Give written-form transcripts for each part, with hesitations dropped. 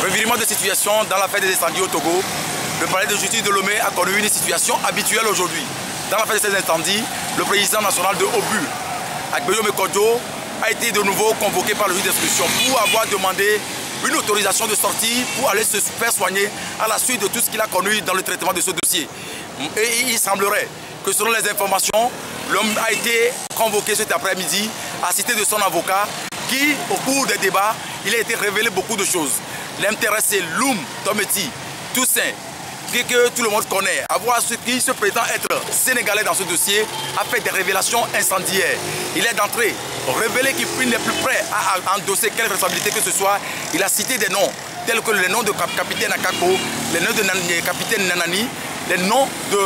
Revirement de situation dans l'affaire des incendies au Togo. Le palais de justice de Lomé a connu une situation habituelle aujourd'hui. Dans l'affaire de ces incendies, le président national de Obu, Agbeyo Mekodjo, a été de nouveau convoqué par le juge d'instruction pour avoir demandé une autorisation de sortie pour aller se faire soigner à la suite de tout ce qu'il a connu dans le traitement de ce dossier. Et il semblerait que selon les informations, l'homme a été convoqué cet après-midi, assisté de son avocat, qui, au cours des débats, il a été révélé beaucoup de choses. L'intéressé Loum Tometi Toussaint, que tout le monde connaît, avoir ce qui se prétend être sénégalais dans ce dossier, a fait des révélations incendiaires. Il est d'entrée révélé qu'il n'est plus prêt à endosser quelle responsabilité que ce soit. Il a cité des noms tels que les noms de capitaine Akako, les noms de capitaine Nanani, les noms de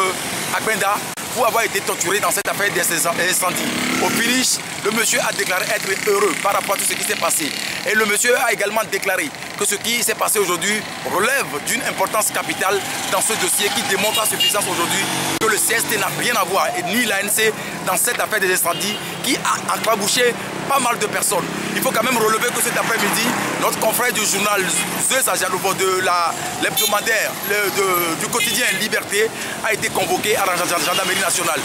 Akbenda, pour avoir été torturé dans cette affaire d'incendie. Au finish, le monsieur a déclaré être heureux par rapport à tout ce qui s'est passé. Et le monsieur a également déclaré que ce qui s'est passé aujourd'hui relève d'une importance capitale dans ce dossier qui démontre à suffisance aujourd'hui que le CST n'a rien à voir, et ni l'ANC, dans cette affaire des incendies qui a enclabouché pas mal de personnes. Il faut quand même relever que cet après-midi, notre confrère du journal Zeus Adjanovo de l'hebdomadaire du quotidien Liberté a été convoqué à la gendarmerie nationale.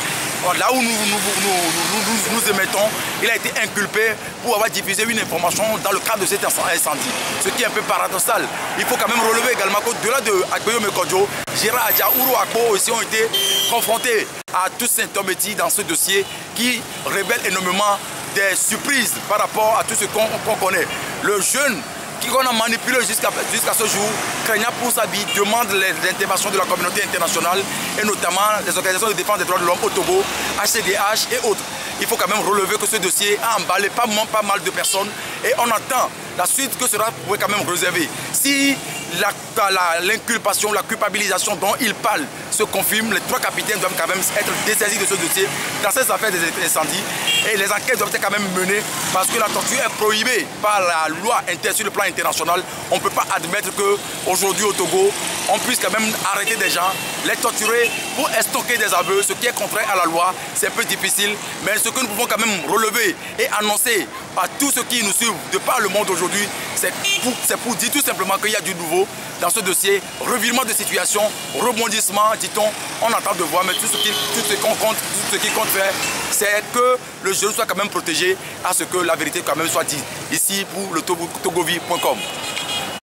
Là où nous émettons, il a été inculpé pour avoir diffusé une information dans le cadre de cet incendie. Ce qui est un peu paradoxal. Il faut quand même relever également qu'au-delà de Agbeyo Mekodjo, Gérard Adja, Ouro Akpo aussi ont été confrontés à Toussaint Tometi dans ce dossier qui révèle énormément des surprises par rapport à tout ce qu'on connaît. Le jeune qu'on a manipulé jusqu'à ce jour, craignant pour sa vie, demande les interventions de la communauté internationale et notamment les organisations de défense des droits de l'homme au Togo, HCDH et autres. Il faut quand même relever que ce dossier a emballé pas mal de personnes et on attend la suite que cela pourrait quand même réserver. Si l'inculpation, la culpabilisation dont il parle se confirme, les trois capitaines doivent quand même être dessaisis de ce dossier dans ces affaires des incendies et les enquêtes doivent être quand même menées parce que la torture est prohibée par la loi sur le plan international. On ne peut pas admettre qu'aujourd'hui au Togo, on puisse quand même arrêter des gens, les torturer pour estoquer des aveux, ce qui est contraire à la loi. C'est un peu difficile, mais ce que nous pouvons quand même relever et annoncer à tous ceux qui nous suivent de par le monde aujourd'hui, c'est pour dire tout simplement qu'il y a du nouveau dans ce dossier, revirement de situation, rebondissement, dit-on, on attend de voir, mais tout ce qui compte faire, c'est que le jeune soit quand même protégé à ce que la vérité quand même soit dite, ici pour le togovie.com.